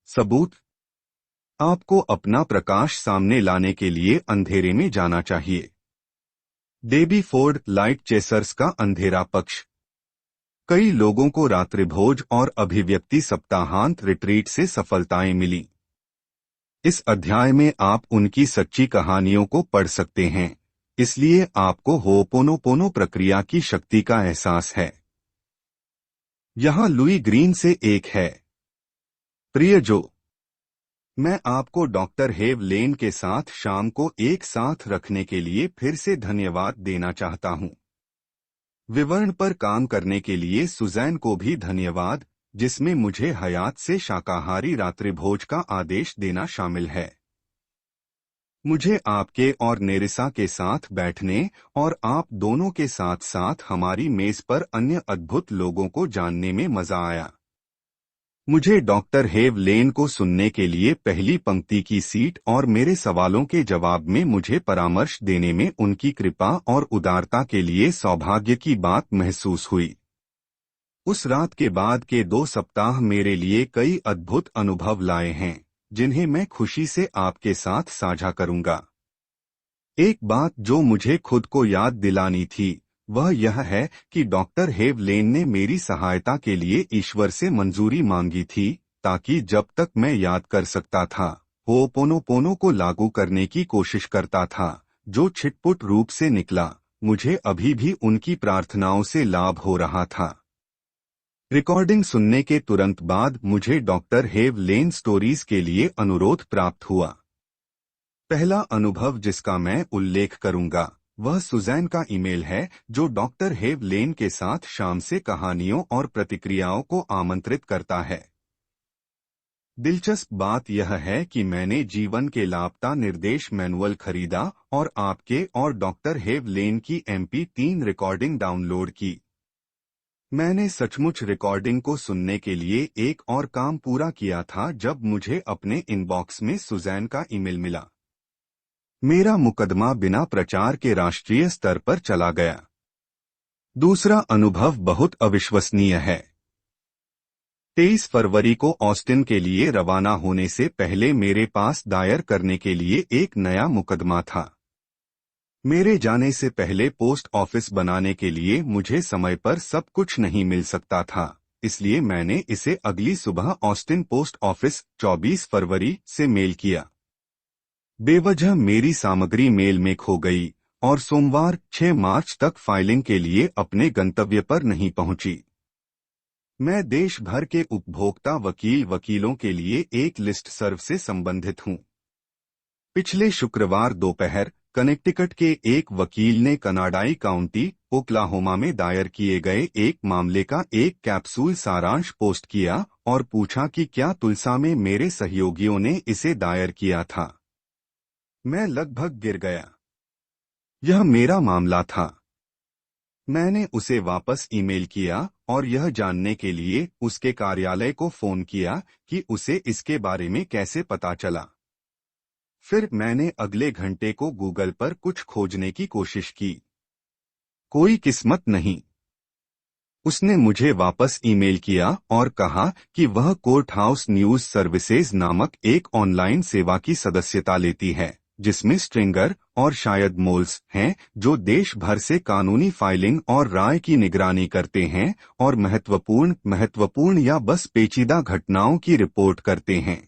सबूत। आपको अपना प्रकाश सामने लाने के लिए अंधेरे में जाना चाहिए। डेबी फोर्ड, लाइट चेसर्स का अंधेरा पक्ष। कई लोगों को रात्रिभोज और अभिव्यक्ति सप्ताहांत रिट्रीट से सफलताएं मिली। इस अध्याय में आप उनकी सच्ची कहानियों को पढ़ सकते हैं, इसलिए आपको होपोनोपोनो प्रक्रिया की शक्ति का एहसास है। यहाँ लुई ग्रीन से एक है। प्रिय जो, मैं आपको डॉक्टर हेव लेन के साथ शाम को एक साथ रखने के लिए फिर से धन्यवाद देना चाहता हूँ। विवरण पर काम करने के लिए सुजैन को भी धन्यवाद, जिसमें मुझे हयात से शाकाहारी रात्रिभोज का आदेश देना शामिल है। मुझे आपके और नेरिसा के साथ बैठने और आप दोनों के साथ साथ हमारी मेज पर अन्य अद्भुत लोगों को जानने में मजा आया। मुझे डॉक्टर हेव लेन को सुनने के लिए पहली पंक्ति की सीट और मेरे सवालों के जवाब में मुझे परामर्श देने में उनकी कृपा और उदारता के लिए सौभाग्य की बात महसूस हुई। उस रात के बाद के 2 सप्ताह मेरे लिए कई अद्भुत अनुभव लाए हैं, जिन्हें मैं खुशी से आपके साथ साझा करूंगा। एक बात जो मुझे खुद को याद दिलानी थी, वह यह है कि डॉक्टर हेव लेन ने मेरी सहायता के लिए ईश्वर से मंजूरी मांगी थी, ताकि जब तक मैं याद कर सकता था, होपोनोपोनो को लागू करने की कोशिश करता था, जो छिटपुट रूप से निकला, मुझे अभी भी उनकी प्रार्थनाओं से लाभ हो रहा था। रिकॉर्डिंग सुनने के तुरंत बाद मुझे डॉक्टर हेव लेन स्टोरीज के लिए अनुरोध प्राप्त हुआ। पहला अनुभव जिसका मैं उल्लेख करूंगा, वह सुजैन का ईमेल है, जो डॉक्टर हेव लेन के साथ शाम से कहानियों और प्रतिक्रियाओं को आमंत्रित करता है। दिलचस्प बात यह है कि मैंने जीवन के लापता निर्देश मैनुअल खरीदा और आपके और डॉक्टर हेव लेन की MP3 रिकॉर्डिंग डाउनलोड की। मैंने सचमुच रिकॉर्डिंग को सुनने के लिए एक और काम पूरा किया था जब मुझे अपने इनबॉक्स में सुजैन का ईमेल मिला। मेरा मुकदमा बिना प्रचार के राष्ट्रीय स्तर पर चला गया। दूसरा अनुभव बहुत अविश्वसनीय है। 23 फरवरी को ऑस्टिन के लिए रवाना होने से पहले मेरे पास दायर करने के लिए एक नया मुकदमा था। मेरे जाने से पहले पोस्ट ऑफिस बनाने के लिए मुझे समय पर सब कुछ नहीं मिल सकता था, इसलिए मैंने इसे अगली सुबह ऑस्टिन पोस्ट ऑफिस 24 फरवरी से मेल किया। बेवजह मेरी सामग्री मेल में खो गई और सोमवार 6 मार्च तक फाइलिंग के लिए अपने गंतव्य पर नहीं पहुंची। मैं देश भर के उपभोक्ता वकीलों के लिए एक लिस्ट सर्व से संबंधित हूं। पिछले शुक्रवार दोपहर कनेक्टिकट के एक वकील ने कनाडाई काउंटी ओक्लाहोमा में दायर किए गए एक मामले का एक कैप्सूल सारांश पोस्ट किया और पूछा कि क्या तुलसा में मेरे सहयोगियों ने इसे दायर किया था। मैं लगभग गिर गया। यह मेरा मामला था। मैंने उसे वापस ईमेल किया और यह जानने के लिए उसके कार्यालय को फोन किया कि उसे इसके बारे में कैसे पता चला। फिर मैंने अगले घंटे को गूगल पर कुछ खोजने की कोशिश की। कोई किस्मत नहीं। उसने मुझे वापस ईमेल किया और कहा कि वह कोर्ट हाउस न्यूज सर्विसेज नामक एक ऑनलाइन सेवा की सदस्यता लेती है, जिसमें स्ट्रिंगर और शायद मोल्स हैं, जो देश भर से कानूनी फाइलिंग और राय की निगरानी करते हैं और महत्वपूर्ण या बस पेचीदा घटनाओं की रिपोर्ट करते हैं।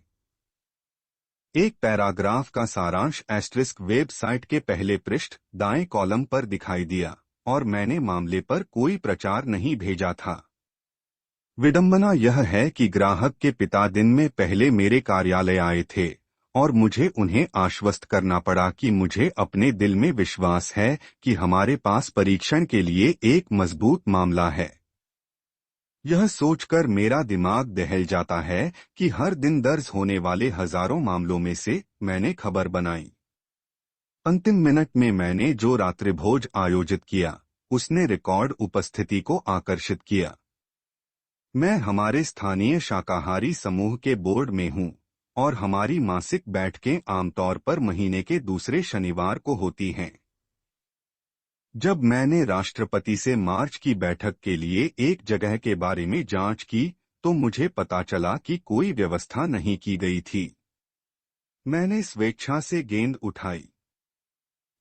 एक पैराग्राफ का सारांश * वेबसाइट के पहले पृष्ठ दाएं कॉलम पर दिखाई दिया और मैंने मामले पर कोई प्रचार नहीं भेजा था। विडंबना यह है कि ग्राहक के पिता दिन में पहले मेरे कार्यालय आए थे और मुझे उन्हें आश्वस्त करना पड़ा कि मुझे अपने दिल में विश्वास है कि हमारे पास परीक्षण के लिए एक मजबूत मामला है। यह सोचकर मेरा दिमाग दहल जाता है कि हर दिन दर्ज होने वाले हजारों मामलों में से मैंने खबर बनाई। अंतिम मिनट में मैंने जो रात्रिभोज आयोजित किया, उसने रिकॉर्ड उपस्थिति को आकर्षित किया। मैं हमारे स्थानीय शाकाहारी समूह के बोर्ड में हूं और हमारी मासिक बैठकें आमतौर पर महीने के दूसरे शनिवार को होती हैं। जब मैंने राष्ट्रपति से मार्च की बैठक के लिए एक जगह के बारे में जांच की, तो मुझे पता चला कि कोई व्यवस्था नहीं की गई थी। मैंने स्वेच्छा से गेंद उठाई।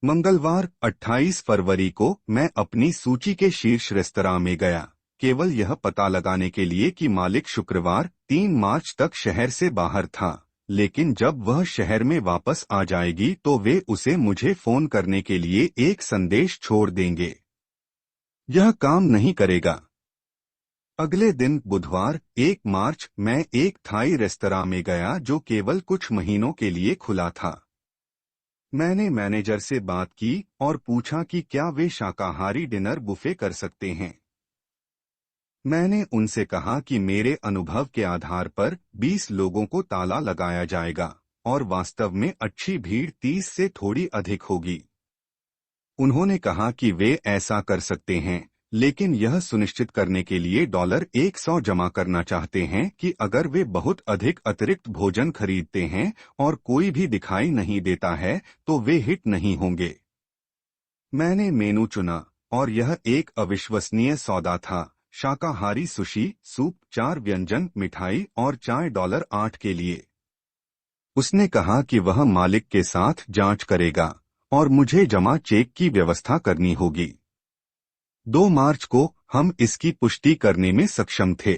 मंगलवार 28 फरवरी को मैं अपनी सूची के शीर्ष रेस्तरां में गया, केवल यह पता लगाने के लिए कि मालिक शुक्रवार 3 मार्च तक शहर से बाहर था, लेकिन जब वह शहर में वापस आ जाएगी तो वे उसे मुझे फोन करने के लिए एक संदेश छोड़ देंगे। यह काम नहीं करेगा। अगले दिन बुधवार 1 मार्च मैं एक थाई रेस्तरां में गया जो केवल कुछ महीनों के लिए खुला था। मैंने मैनेजर से बात की और पूछा कि क्या वे शाकाहारी डिनर बुफे कर सकते हैं। मैंने उनसे कहा कि मेरे अनुभव के आधार पर 20 लोगों को ताला लगाया जाएगा और वास्तव में अच्छी भीड़ 30 से थोड़ी अधिक होगी। उन्होंने कहा कि वे ऐसा कर सकते हैं, लेकिन यह सुनिश्चित करने के लिए $100 जमा करना चाहते हैं कि अगर वे बहुत अधिक अतिरिक्त भोजन खरीदते हैं और कोई भी दिखाई नहीं देता है तो वे हिट नहीं होंगे। मैंने मेनू चुना और यह एक अविश्वसनीय सौदा था। शाकाहारी सुशी, सूप, 4 व्यंजन, मिठाई और चाय $8 के लिए। उसने कहा कि वह मालिक के साथ जांच करेगा और मुझे जमा चेक की व्यवस्था करनी होगी। 2 मार्च को हम इसकी पुष्टि करने में सक्षम थे।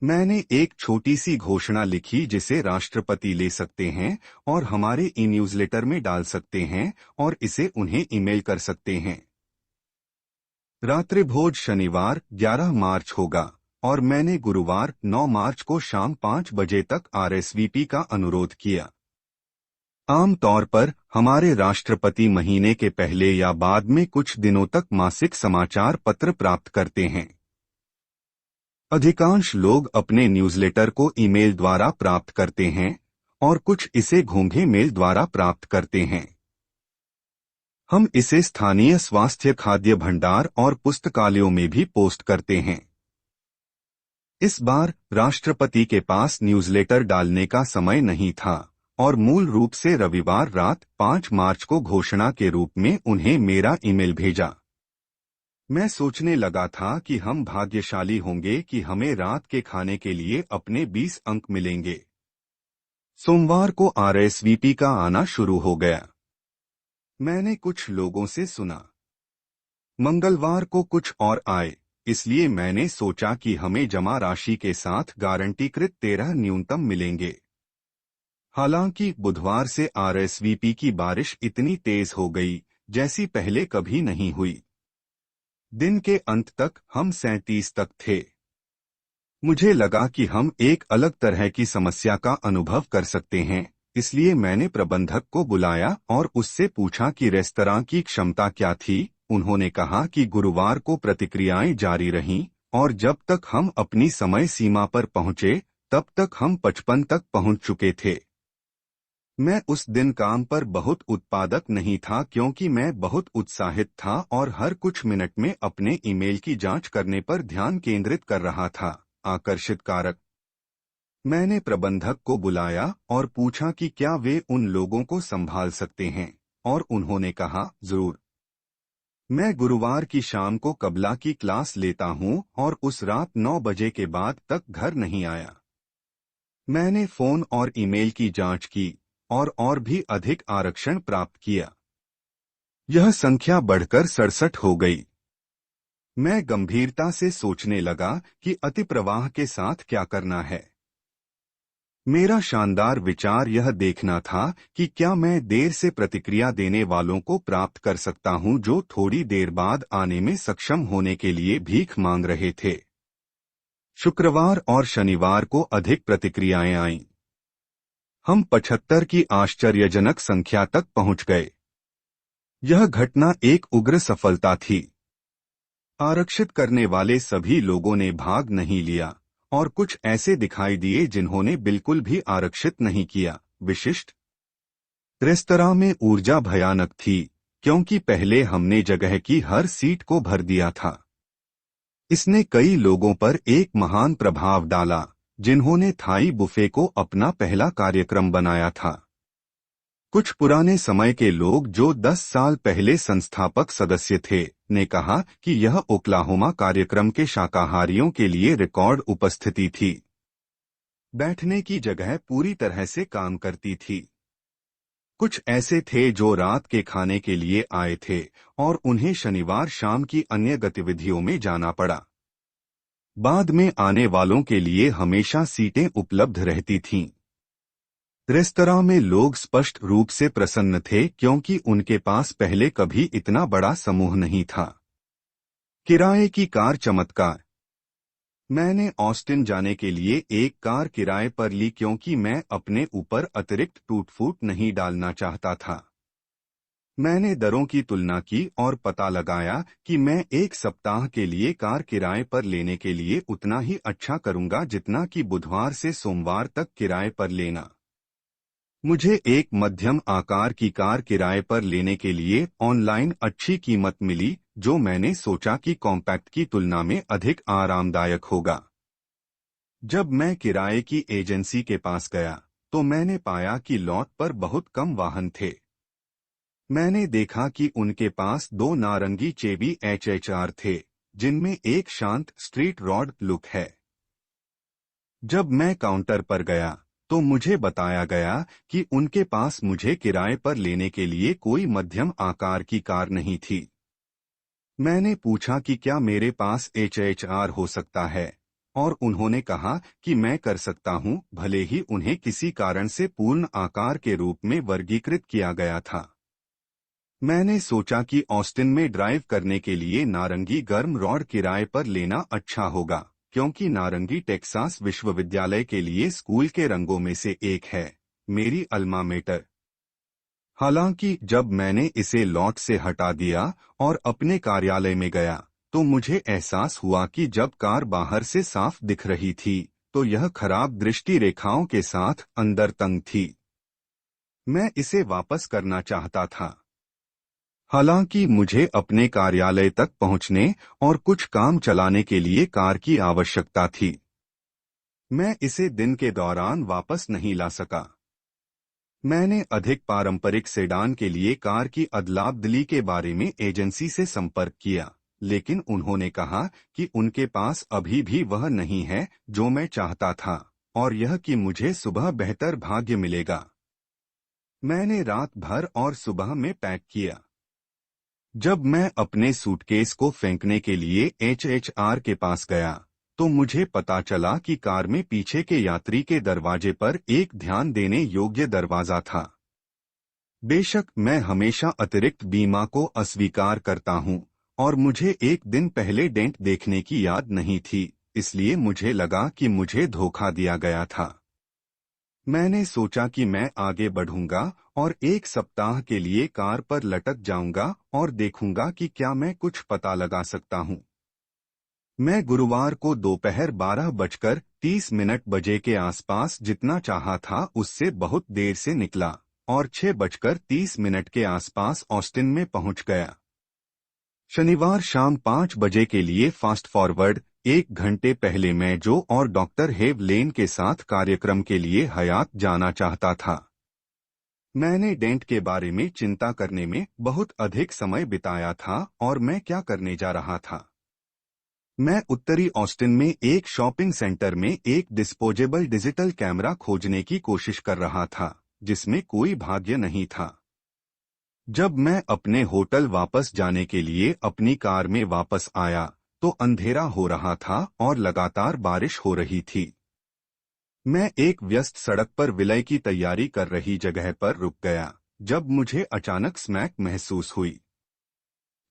मैंने एक छोटी सी घोषणा लिखी जिसे राष्ट्रपति ले सकते हैं और हमारे ई-न्यूज़लेटर में डाल सकते हैं और इसे उन्हें ईमेल कर सकते हैं। रात्रिभोज शनिवार 11 मार्च होगा और मैंने गुरुवार 9 मार्च को शाम 5 बजे तक RSVP का अनुरोध किया। आमतौर पर हमारे राष्ट्रपति महीने के पहले या बाद में कुछ दिनों तक मासिक समाचार पत्र प्राप्त करते हैं। अधिकांश लोग अपने न्यूज़लेटर को ईमेल द्वारा प्राप्त करते हैं और कुछ इसे घोंघे मेल द्वारा प्राप्त करते हैं। हम इसे स्थानीय स्वास्थ्य खाद्य भंडार और पुस्तकालयों में भी पोस्ट करते हैं। इस बार राष्ट्रपति के पास न्यूज़लेटर डालने का समय नहीं था और मूल रूप से रविवार रात 5 मार्च को घोषणा के रूप में उन्हें मेरा ईमेल भेजा। मैं सोचने लगा था कि हम भाग्यशाली होंगे कि हमें रात के खाने के लिए अपने 20 अंक मिलेंगे। सोमवार को RSVP का आना शुरू हो गया। मैंने कुछ लोगों से सुना। मंगलवार को कुछ और आए, इसलिए मैंने सोचा कि हमें जमा राशि के साथ गारंटीकृत 13 न्यूनतम मिलेंगे। हालांकि बुधवार से RSVP की बारिश इतनी तेज हो गई जैसी पहले कभी नहीं हुई। दिन के अंत तक हम 37 तक थे। मुझे लगा कि हम एक अलग तरह की समस्या का अनुभव कर सकते हैं, इसलिए मैंने प्रबंधक को बुलाया और उससे पूछा कि रेस्तरां की क्षमता क्या थी। उन्होंने कहा कि गुरुवार को प्रतिक्रियाएं जारी रहीं और जब तक हम अपनी समय सीमा पर पहुंचे तब तक हम 55 तक पहुंच चुके थे। मैं उस दिन काम पर बहुत उत्पादक नहीं था क्योंकि मैं बहुत उत्साहित था और हर कुछ मिनट में अपने ईमेल की जांच करने पर ध्यान केंद्रित कर रहा था। आकर्षित कारक। मैंने प्रबंधक को बुलाया और पूछा कि क्या वे उन लोगों को संभाल सकते हैं, और उन्होंने कहा, जरूर। मैं गुरुवार की शाम को कबला की क्लास लेता हूं और उस रात 9 बजे के बाद तक घर नहीं आया। मैंने फोन और ईमेल की जांच की और भी अधिक आरक्षण प्राप्त किया। यह संख्या बढ़कर 67 हो गई। मैं गंभीरता से सोचने लगा कि अतिप्रवाह के साथ क्या करना है। मेरा शानदार विचार यह देखना था कि क्या मैं देर से प्रतिक्रिया देने वालों को प्राप्त कर सकता हूं जो थोड़ी देर बाद आने में सक्षम होने के लिए भीख मांग रहे थे। शुक्रवार और शनिवार को अधिक प्रतिक्रियाएं आईं। हम 75 की आश्चर्यजनक संख्या तक पहुंच गए। यह घटना एक उग्र सफलता थी। आरक्षित करने वाले सभी लोगों ने भाग नहीं लिया और कुछ ऐसे दिखाई दिए जिन्होंने बिल्कुल भी आरक्षित नहीं किया। विशिष्ट। रेस्तरां में ऊर्जा भयानक थी क्योंकि पहले हमने जगह की हर सीट को भर दिया था। इसने कई लोगों पर एक महान प्रभाव डाला जिन्होंने थाई बुफे को अपना पहला कार्यक्रम बनाया था। कुछ पुराने समय के लोग जो 10 साल पहले संस्थापक सदस्य थे ने कहा कि यह ओक्लाहोमा कार्यक्रम के शाकाहारियों के लिए रिकॉर्ड उपस्थिति थी। बैठने की जगह पूरी तरह से काम करती थी। कुछ ऐसे थे जो रात के खाने के लिए आए थे और उन्हें शनिवार शाम की अन्य गतिविधियों में जाना पड़ा। बाद में आने वालों के लिए हमेशा सीटें उपलब्ध रहती थीं। रेस्तरां में लोग स्पष्ट रूप से प्रसन्न थे क्योंकि उनके पास पहले कभी इतना बड़ा समूह नहीं था। किराए की कार चमत्कार। मैंने ऑस्टिन जाने के लिए एक कार किराए पर ली क्योंकि मैं अपने ऊपर अतिरिक्त टूट-फूट नहीं डालना चाहता था। मैंने दरों की तुलना की और पता लगाया कि मैं एक सप्ताह के लिए कार किराए पर लेने के लिए उतना ही अच्छा करूंगा जितना कि बुधवार से सोमवार तक किराए पर लेना। मुझे एक मध्यम आकार की कार किराए पर लेने के लिए ऑनलाइन अच्छी कीमत मिली, जो मैंने सोचा कि कॉम्पैक्ट की तुलना में अधिक आरामदायक होगा। जब मैं किराए की एजेंसी के पास गया, तो मैंने पाया कि लॉट पर बहुत कम वाहन थे। मैंने देखा कि उनके पास 2 नारंगी चेवी HHR थे, जिनमें एक शांत स्ट्रीट रॉड लुक है। जब मैं काउंटर पर गया, तो मुझे बताया गया कि उनके पास मुझे किराए पर लेने के लिए कोई मध्यम आकार की कार नहीं थी। मैंने पूछा कि क्या मेरे पास HHR हो सकता है, और उन्होंने कहा कि मैं कर सकता हूं, भले ही उन्हें किसी कारण से पूर्ण आकार के रूप में वर्गीकृत किया गया था। मैंने सोचा कि ऑस्टिन में ड्राइव करने के लिए नारंगी गर्म रॉड किराए पर लेना अच्छा होगा, क्योंकि नारंगी टेक्सास विश्वविद्यालय के लिए स्कूल के रंगों में से एक है, मेरी अल्मा मेटर। हालांकि जब मैंने इसे लॉट से हटा दिया और अपने कार्यालय में गया, तो मुझे एहसास हुआ कि जब कार बाहर से साफ दिख रही थी, तो यह खराब दृष्टि रेखाओं के साथ अंदर तंग थी। मैं इसे वापस करना चाहता था। हालांकि मुझे अपने कार्यालय तक पहुंचने और कुछ काम चलाने के लिए कार की आवश्यकता थी। मैं इसे दिन के दौरान वापस नहीं ला सका। मैंने अधिक पारंपरिक सेडान के लिए कार की अदला-बदली के बारे में एजेंसी से संपर्क किया, लेकिन उन्होंने कहा कि उनके पास अभी भी वह नहीं है जो मैं चाहता था, और यह कि मुझे सुबह बेहतर भाग्य मिलेगा। मैंने रात भर और सुबह में पैक किया। जब मैं अपने सूटकेस को फेंकने के लिए HHR के पास गया, तो मुझे पता चला कि कार में पीछे के यात्री के दरवाजे पर एक ध्यान देने योग्य दरवाजा था। बेशक मैं हमेशा अतिरिक्त बीमा को अस्वीकार करता हूं, और मुझे एक दिन पहले डेंट देखने की याद नहीं थी, इसलिए मुझे लगा कि मुझे धोखा दिया गया था। मैंने सोचा कि मैं आगे बढ़ूंगा और एक सप्ताह के लिए कार पर लटक जाऊंगा और देखूंगा कि क्या मैं कुछ पता लगा सकता हूं। मैं गुरुवार को दोपहर 12:30 बजे के आसपास जितना चाहा था उससे बहुत देर से निकला, और 6:30 के आसपास ऑस्टिन में पहुंच गया। शनिवार शाम 5 बजे के लिए फास्ट फॉरवर्ड, 1 घंटे पहले मैं जो और डॉक्टर हेव लेन के साथ कार्यक्रम के लिए हयात जाना चाहता था। मैंने डेंट के बारे में चिंता करने में बहुत अधिक समय बिताया था और मैं क्या करने जा रहा था। मैं उत्तरी ऑस्टिन में एक शॉपिंग सेंटर में एक डिस्पोजेबल डिजिटल कैमरा खोजने की कोशिश कर रहा था, जिसमें कोई भाग्य नहीं था। जब मैं अपने होटल वापस जाने के लिए अपनी कार में वापस आया, तो अंधेरा हो रहा था और लगातार बारिश हो रही थी। मैं एक व्यस्त सड़क पर विलय की तैयारी कर रही जगह पर रुक गया, जब मुझे अचानक स्मैक महसूस हुई।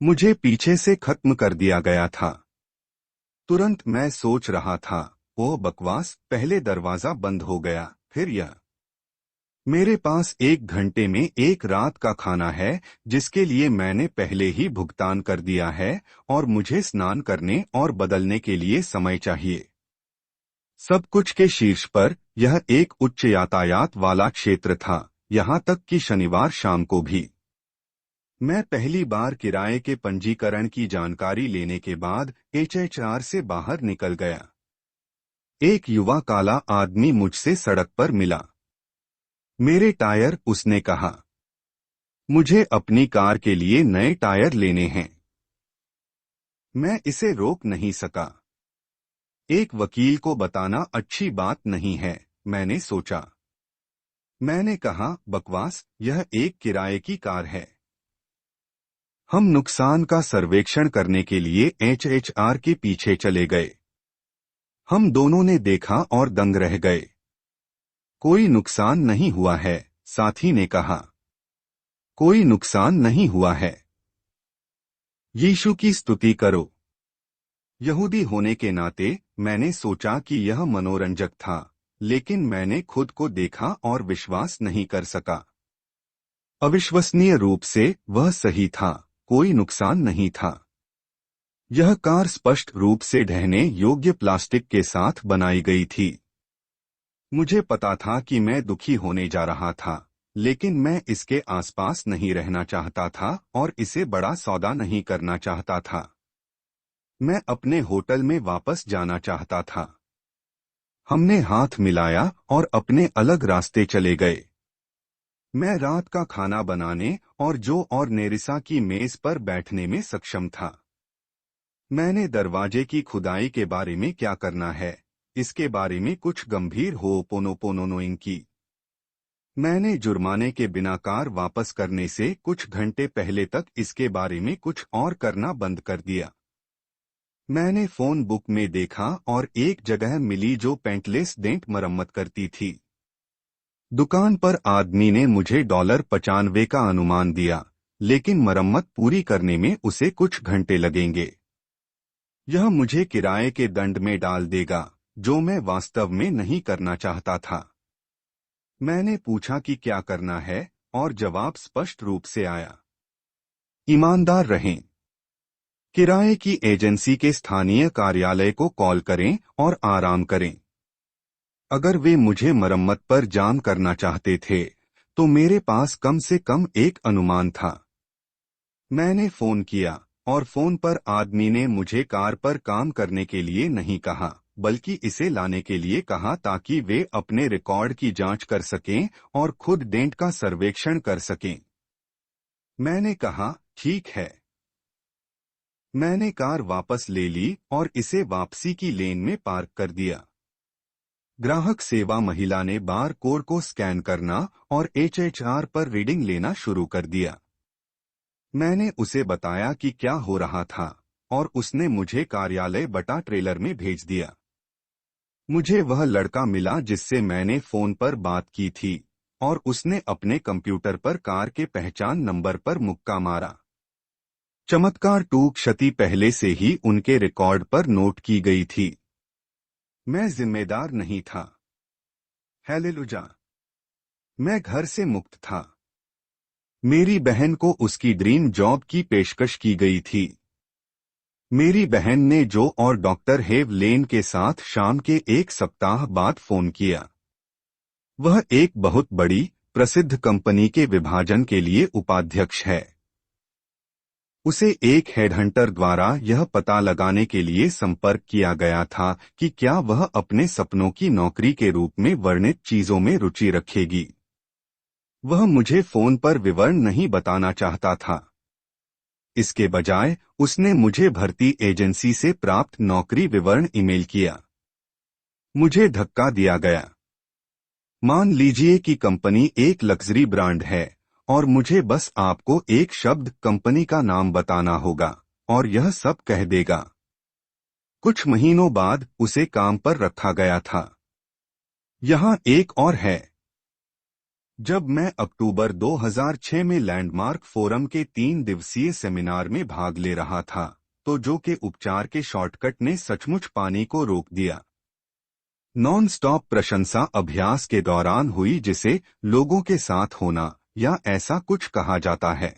मुझे पीछे से खत्म कर दिया गया था। तुरंत मैं सोच रहा था, ओह बकवास, पहले दरवाजा बंद हो गया, फिर यह। मेरे पास 1 घंटे में एक रात का खाना है जिसके लिए मैंने पहले ही भुगतान कर दिया है, और मुझे स्नान करने और बदलने के लिए समय चाहिए। सब कुछ के शीर्ष पर यह एक उच्च यातायात वाला क्षेत्र था, यहाँ तक कि शनिवार शाम को भी। मैं पहली बार किराए के पंजीकरण की जानकारी लेने के बाद HHR से बाहर निकल गया। एक युवा काला आदमी मुझसे सड़क पर मिला। मेरे टायर, उसने कहा। मुझे अपनी कार के लिए नए टायर लेने हैं। मैं इसे रोक नहीं सका। एक वकील को बताना अच्छी बात नहीं है, मैंने सोचा। मैंने कहा, बकवास, यह एक किराए की कार है। हम नुकसान का सर्वेक्षण करने के लिए एचएचआर के पीछे चले गए। हम दोनों ने देखा और दंग रह गए। कोई नुकसान नहीं हुआ है, साथी ने कहा। कोई नुकसान नहीं हुआ है। यीशु की स्तुति करो। यहूदी होने के नाते मैंने सोचा कि यह मनोरंजक था, लेकिन मैंने खुद को देखा और विश्वास नहीं कर सका। अविश्वसनीय रूप से वह सही था, कोई नुकसान नहीं था। यह कार स्पष्ट रूप से ढहने योग्य प्लास्टिक के साथ बनाई गई थी। मुझे पता था कि मैं दुखी होने जा रहा था, लेकिन मैं इसके आसपास नहीं रहना चाहता था और इसे बड़ा सौदा नहीं करना चाहता था। मैं अपने होटल में वापस जाना चाहता था। हमने हाथ मिलाया और अपने अलग रास्ते चले गए। मैं रात का खाना बनाने और जो और नेरिसा की मेज पर बैठने में सक्षम था। मैंने दरवाजे की खुदाई के बारे में क्या करना है, इसके बारे में कुछ गंभीर होपोनोपोनोइंग की। मैंने जुर्माने के बिना कार वापस करने से कुछ घंटे पहले तक इसके बारे में कुछ और करना बंद कर दिया। मैंने फोन बुक में देखा और एक जगह मिली जो पेंटलेस डेंट मरम्मत करती थी। दुकान पर आदमी ने मुझे $95 का अनुमान दिया, लेकिन मरम्मत पूरी करने में उसे कुछ घंटे लगेंगे। यह मुझे किराए के दंड में डाल देगा, जो मैं वास्तव में नहीं करना चाहता था। मैंने पूछा कि क्या करना है, और जवाब स्पष्ट रूप से आया, ईमानदार रहें। किराए की एजेंसी के स्थानीय कार्यालय को कॉल करें और आराम करें। अगर वे मुझे मरम्मत पर जाम करना चाहते थे, तो मेरे पास कम से कम एक अनुमान था। मैंने फोन किया, और फोन पर आदमी ने मुझे कार पर काम करने के लिए नहीं कहा, बल्कि इसे लाने के लिए कहा ताकि वे अपने रिकॉर्ड की जांच कर सकें और खुद डेंट का सर्वेक्षण कर सकें। मैंने कहा, ठीक है। मैंने कार वापस ले ली और इसे वापसी की लेन में पार्क कर दिया। ग्राहक सेवा महिला ने बार कोड को स्कैन करना और एचएचआर पर रीडिंग लेना शुरू कर दिया। मैंने उसे बताया कि क्या हो रहा था, और उसने मुझे कार्यालय बटा ट्रेलर में भेज दिया। मुझे वह लड़का मिला जिससे मैंने फोन पर बात की थी, और उसने अपने कंप्यूटर पर कार के पहचान नंबर पर मुक्का मारा। चमत्कार 2 क्षति पहले से ही उनके रिकॉर्ड पर नोट की गई थी। मैं जिम्मेदार नहीं था। हालेलुया। मैं घर से मुक्त था। मेरी बहन को उसकी ड्रीम जॉब की पेशकश की गई थी। मेरी बहन ने जो और डॉक्टर हेव लेन के साथ शाम के एक सप्ताह बाद फोन किया। वह एक बहुत बड़ी, प्रसिद्ध कंपनी के विभाजन के लिए उपाध्यक्ष है। उसे एक हेडहंटर द्वारा यह पता लगाने के लिए संपर्क किया गया था कि क्या वह अपने सपनों की नौकरी के रूप में वर्णित चीजों में रुचि रखेगी। वह मुझे फोन पर विवरण नहीं बताना चाहता था। इसके बजाय उसने मुझे भर्ती एजेंसी से प्राप्त नौकरी विवरण ईमेल किया। मुझे धक्का दिया गया। मान लीजिए कि कंपनी एक लग्जरी ब्रांड है, और मुझे बस आपको एक शब्द कंपनी का नाम बताना होगा, और यह सब कह देगा। कुछ महीनों बाद उसे काम पर रखा गया था। यहाँ एक और है। जब मैं अक्टूबर 2006 में लैंडमार्क फोरम के 3 दिवसीय सेमिनार में भाग ले रहा था, तो जो के उपचार के शॉर्टकट ने सचमुच पानी को रोक दिया। नॉन स्टॉप प्रशंसा अभ्यास के दौरान हुई, जिसे लोगों के साथ होना या ऐसा कुछ कहा जाता है।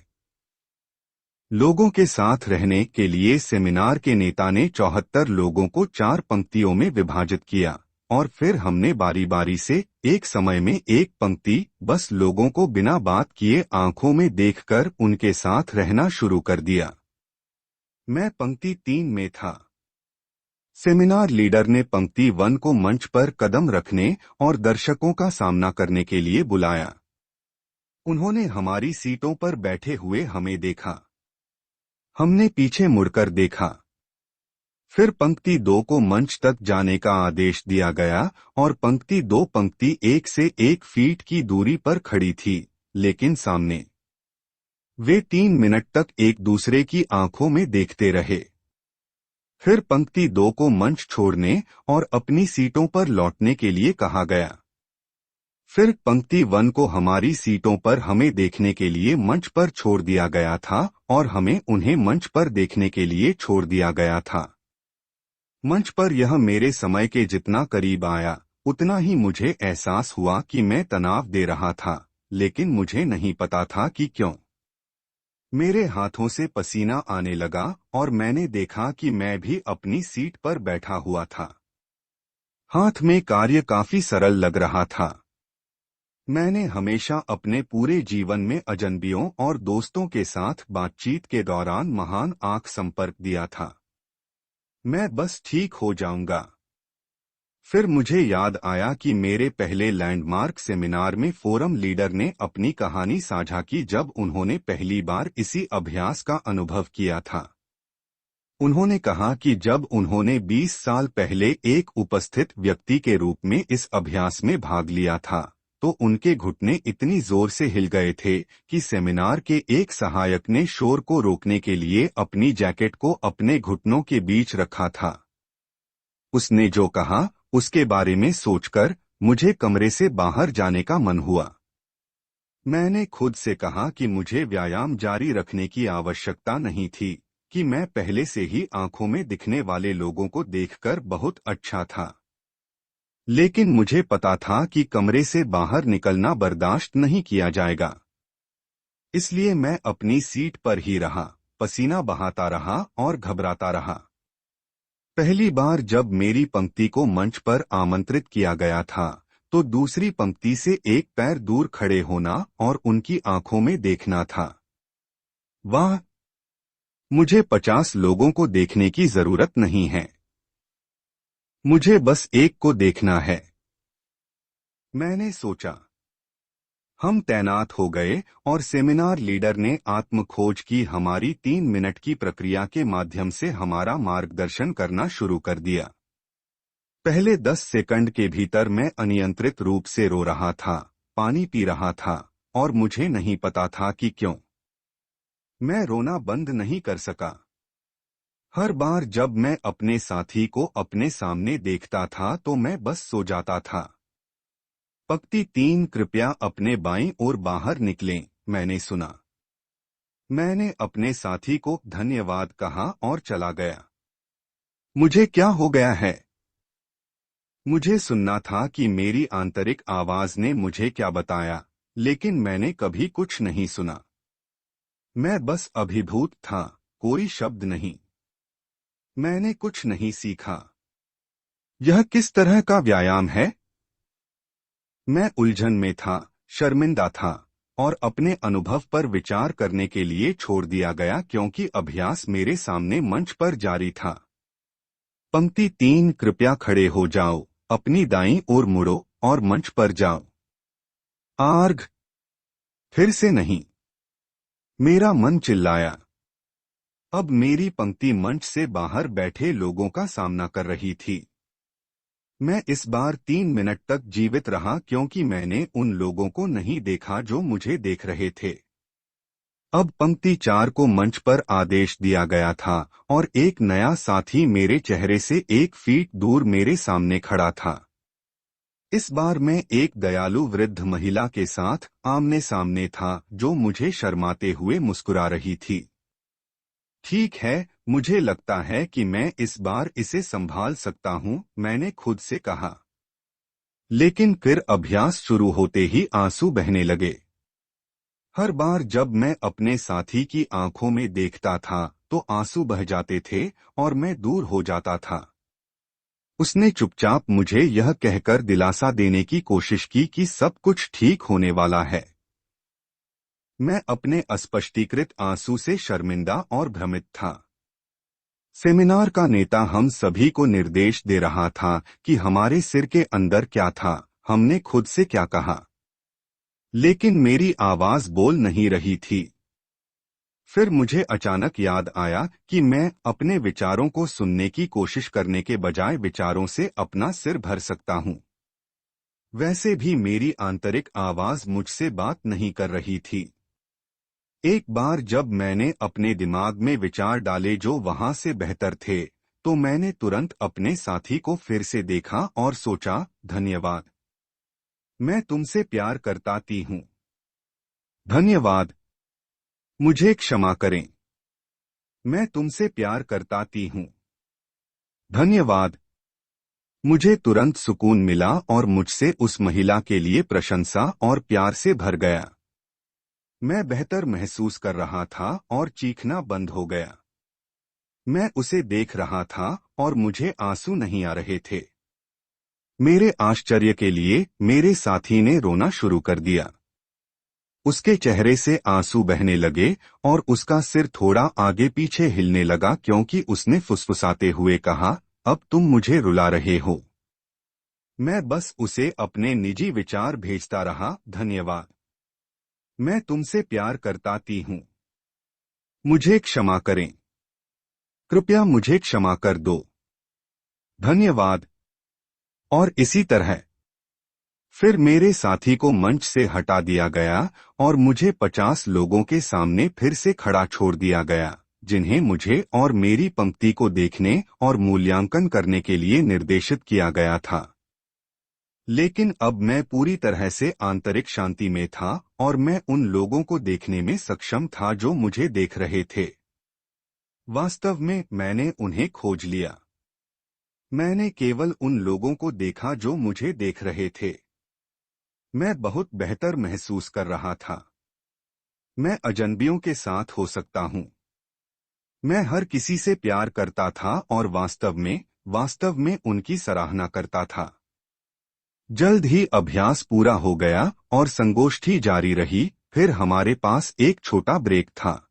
लोगों के साथ रहने के लिए सेमिनार के नेता ने 74 लोगों को 4 पंक्तियों में विभाजित किया, और फिर हमने बारी बारी से एक समय में एक पंक्ति बस लोगों को बिना बात किए आंखों में देखकर उनके साथ रहना शुरू कर दिया। मैं पंक्ति 3 में था। सेमिनार लीडर ने पंक्ति 1 को मंच पर कदम रखने और दर्शकों का सामना करने के लिए बुलाया। उन्होंने हमारी सीटों पर बैठे हुए हमें देखा। हमने पीछे मुड़कर देखा। फिर पंक्ति 2 को मंच तक जाने का आदेश दिया गया और पंक्ति 2 पंक्ति 1 से 1 फीट की दूरी पर खड़ी थी, लेकिन सामने। वे 3 मिनट तक एक दूसरे की आंखों में देखते रहे। फिर पंक्ति 2 को मंच छोड़ने और अपनी सीटों पर लौटने के लिए कहा गया। फिर पंक्ति 1 को हमारी सीटों पर हमें देखने के लिए मंच पर छोड़ दिया गया था और हमें उन्हें मंच पर देखने के लिए छोड़ दिया गया था। मंच पर यह मेरे समय के जितना करीब आया, उतना ही मुझे एहसास हुआ कि मैं तनाव दे रहा था, लेकिन मुझे नहीं पता था कि क्यों। मेरे हाथों से पसीना आने लगा और मैंने देखा कि मैं भी अपनी सीट पर बैठा हुआ था। हाथ में कार्य काफी सरल लग रहा था। मैंने हमेशा अपने पूरे जीवन में अजनबियों और दोस्तों के साथ बातचीत के दौरान महान आंख संपर्क दिया था। मैं बस ठीक हो जाऊंगा। फिर मुझे याद आया कि मेरे पहले लैंडमार्क सेमिनार में फोरम लीडर ने अपनी कहानी साझा की जब उन्होंने पहली बार इसी अभ्यास का अनुभव किया था। उन्होंने कहा कि जब उन्होंने 20 साल पहले एक उपस्थित व्यक्ति के रूप में इस अभ्यास में भाग लिया था, तो उनके घुटने इतनी जोर से हिल गए थे कि सेमिनार के एक सहायक ने शोर को रोकने के लिए अपनी जैकेट को अपने घुटनों के बीच रखा था। उसने जो कहा उसके बारे में सोचकर मुझे कमरे से बाहर जाने का मन हुआ। मैंने खुद से कहा कि मुझे व्यायाम जारी रखने की आवश्यकता नहीं थी, कि मैं पहले से ही आंखों में दिखने वाले लोगों को देखकर बहुत अच्छा था। लेकिन मुझे पता था कि कमरे से बाहर निकलना बर्दाश्त नहीं किया जाएगा। इसलिए मैं अपनी सीट पर ही रहा, पसीना बहाता रहा और घबराता रहा। पहली बार जब मेरी पंक्ति को मंच पर आमंत्रित किया गया था, तो दूसरी पंक्ति से एक पैर दूर खड़े होना और उनकी आंखों में देखना था। वाह! मुझे 50 लोगों को देखने की जरूरत नहीं है। मुझे बस एक को देखना है, मैंने सोचा। हम तैनात हो गए और सेमिनार लीडर ने आत्मखोज की हमारी 3 मिनट की प्रक्रिया के माध्यम से हमारा मार्गदर्शन करना शुरू कर दिया। पहले 10 सेकंड के भीतर मैं अनियंत्रित रूप से रो रहा था, पानी पी रहा था और मुझे नहीं पता था कि क्यों। मैं रोना बंद नहीं कर सका। हर बार जब मैं अपने साथी को अपने सामने देखता था तो मैं बस सो जाता था। पंक्ति 3 कृपया अपने बाईं ओर बाहर निकलें, मैंने सुना। मैंने अपने साथी को धन्यवाद कहा और चला गया। मुझे क्या हो गया है? मुझे सुनना था कि मेरी आंतरिक आवाज ने मुझे क्या बताया, लेकिन मैंने कभी कुछ नहीं सुना। मैं बस अभिभूत था, कोई शब्द नहीं। मैंने कुछ नहीं सीखा। यह किस तरह का व्यायाम है? मैं उलझन में था, शर्मिंदा था और अपने अनुभव पर विचार करने के लिए छोड़ दिया गया क्योंकि अभ्यास मेरे सामने मंच पर जारी था। पंक्ति 3 कृपया खड़े हो जाओ, अपनी दाईं ओर मुड़ो और मंच पर जाओ। आर्घ! फिर से नहीं। मेरा मन चिल्लाया। अब मेरी पंक्ति मंच से बाहर बैठे लोगों का सामना कर रही थी। मैं इस बार 3 मिनट तक जीवित रहा क्योंकि मैंने उन लोगों को नहीं देखा जो मुझे देख रहे थे। अब पंक्ति 4 को मंच पर आदेश दिया गया था और एक नया साथी मेरे चेहरे से 1 फीट दूर मेरे सामने खड़ा था। इस बार मैं एक दयालु वृद्ध महिला के साथ आमने सामने था जो मुझे शर्माते हुए मुस्कुरा रही थी। ठीक है, मुझे लगता है कि मैं इस बार इसे संभाल सकता हूं, मैंने खुद से कहा। लेकिन फिर अभ्यास शुरू होते ही आंसू बहने लगे। हर बार जब मैं अपने साथी की आंखों में देखता था तो आंसू बह जाते थे और मैं दूर हो जाता था। उसने चुपचाप मुझे यह कहकर दिलासा देने की कोशिश की कि सब कुछ ठीक होने वाला है। मैं अपने अस्पष्टीकृत आंसू से शर्मिंदा और भ्रमित था। सेमिनार का नेता हम सभी को निर्देश दे रहा था कि हमारे सिर के अंदर क्या था, हमने खुद से क्या कहा। लेकिन मेरी आवाज बोल नहीं रही थी। फिर मुझे अचानक याद आया कि मैं अपने विचारों को सुनने की कोशिश करने के बजाय विचारों से अपना सिर भर सकता हूँ। वैसे भी मेरी आंतरिक आवाज मुझसे बात नहीं कर रही थी। एक बार जब मैंने अपने दिमाग में विचार डाले जो वहां से बेहतर थे, तो मैंने तुरंत अपने साथी को फिर से देखा और सोचा, धन्यवाद। मैं तुमसे प्यार करताती हूँ। धन्यवाद। मुझे क्षमा करें। मैं तुमसे प्यार करताती हूँ। धन्यवाद। मुझे तुरंत सुकून मिला और मुझसे उस महिला के लिए प्रशंसा और प्यार से भर गया। मैं बेहतर महसूस कर रहा था और चीखना बंद हो गया। मैं उसे देख रहा था और मुझे आंसू नहीं आ रहे थे। मेरे आश्चर्य के लिए मेरे साथी ने रोना शुरू कर दिया। उसके चेहरे से आंसू बहने लगे और उसका सिर थोड़ा आगे पीछे हिलने लगा क्योंकि उसने फुसफुसाते हुए कहा, अब तुम मुझे रुला रहे हो। मैं बस उसे अपने निजी विचार भेजता रहा, धन्यवाद। मैं तुमसे प्यार करताती हूँ। मुझे क्षमा करें। कृपया मुझे क्षमा कर दो। धन्यवाद। और इसी तरह फिर मेरे साथी को मंच से हटा दिया गया और मुझे 50 लोगों के सामने फिर से खड़ा छोड़ दिया गया, जिन्हें मुझे और मेरी पंक्ति को देखने और मूल्यांकन करने के लिए निर्देशित किया गया था। लेकिन अब मैं पूरी तरह से आंतरिक शांति में था और मैं उन लोगों को देखने में सक्षम था जो मुझे देख रहे थे। वास्तव में मैंने उन्हें खोज लिया। मैंने केवल उन लोगों को देखा जो मुझे देख रहे थे। मैं बहुत बेहतर महसूस कर रहा था। मैं अजनबियों के साथ हो सकता हूँ। मैं हर किसी से प्यार करता था और वास्तव में उनकी सराहना करता था। जल्द ही अभ्यास पूरा हो गया और संगोष्ठी जारी रही। फिर हमारे पास एक छोटा ब्रेक था।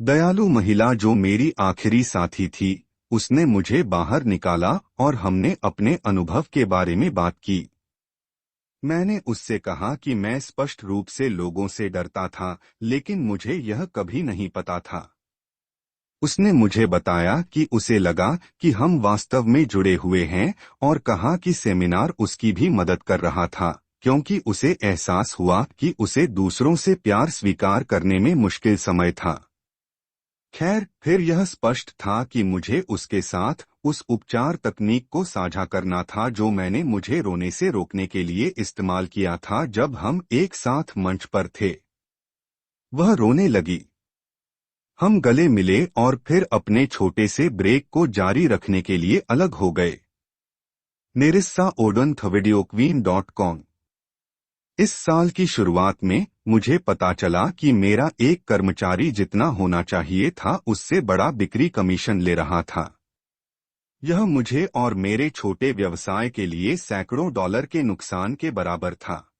दयालु महिला जो मेरी आखिरी साथी थी, उसने मुझे बाहर निकाला और हमने अपने अनुभव के बारे में बात की। मैंने उससे कहा कि मैं स्पष्ट रूप से लोगों से डरता था, लेकिन मुझे यह कभी नहीं पता था। उसने मुझे बताया कि उसे लगा कि हम वास्तव में जुड़े हुए हैं और कहा कि सेमिनार उसकी भी मदद कर रहा था, क्योंकि उसे एहसास हुआ कि उसे दूसरों से प्यार स्वीकार करने में मुश्किल समय था। खैर, फिर यह स्पष्ट था कि मुझे उसके साथ उस उपचार तकनीक को साझा करना था जो मैंने मुझे रोने से रोकने के लिए इस्तेमाल किया था जब हम एक साथ मंच पर थे। वह रोने लगी। हम गले मिले और फिर अपने छोटे से ब्रेक को जारी रखने के लिए अलग हो गए। नेरिस्सा ओडन थविडियोक्वीन.com। इस साल की शुरुआत में मुझे पता चला कि मेरा एक कर्मचारी जितना होना चाहिए था उससे बड़ा बिक्री कमीशन ले रहा था। यह मुझे और मेरे छोटे व्यवसाय के लिए सैकड़ों डॉलर के नुकसान के बराबर था।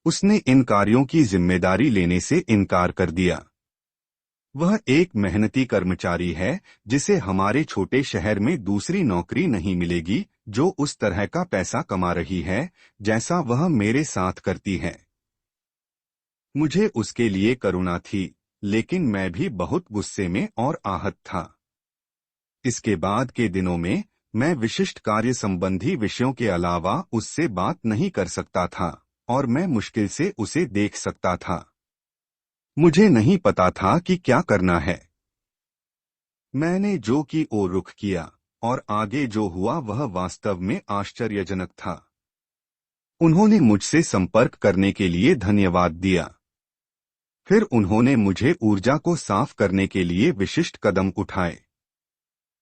उसने इन कार्यों की जिम्मेदारी लेने से इनकार कर दिया। वह एक मेहनती कर्मचारी है जिसे हमारे छोटे शहर में दूसरी नौकरी नहीं मिलेगी जो उस तरह का पैसा कमा रही है जैसा वह मेरे साथ करती है। मुझे उसके लिए करुणा थी, लेकिन मैं भी बहुत गुस्से में और आहत था। इसके बाद के दिनों में मैं विशिष्ट कार्य संबंधी विषयों के अलावा उससे बात नहीं कर सकता था और मैं मुश्किल से उसे देख सकता था। मुझे नहीं पता था कि क्या करना है। मैंने जो की ओर रुख किया और आगे जो हुआ वह वास्तव में आश्चर्यजनक था। उन्होंने मुझसे संपर्क करने के लिए धन्यवाद दिया। फिर उन्होंने मुझे ऊर्जा को साफ करने के लिए विशिष्ट कदम उठाए।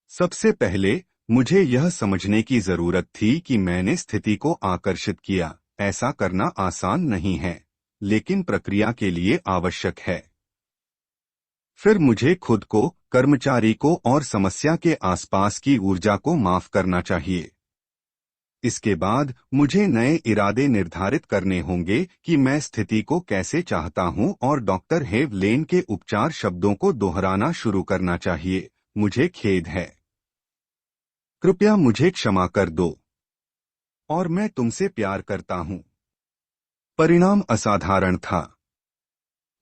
सबसे पहले मुझे यह समझने की जरूरत थी कि मैंने स्थिति को आकर्षित किया। ऐसा करना आसान नहीं है, लेकिन प्रक्रिया के लिए आवश्यक है। फिर मुझे खुद को, कर्मचारी को और समस्या के आसपास की ऊर्जा को माफ करना चाहिए। इसके बाद मुझे नए इरादे निर्धारित करने होंगे कि मैं स्थिति को कैसे चाहता हूं और डॉक्टर हेव लेन के उपचार शब्दों को दोहराना शुरू करना चाहिए, मुझे खेद है। कृपया मुझे क्षमा कर दो। और मैं तुमसे प्यार करता हूं। परिणाम असाधारण था।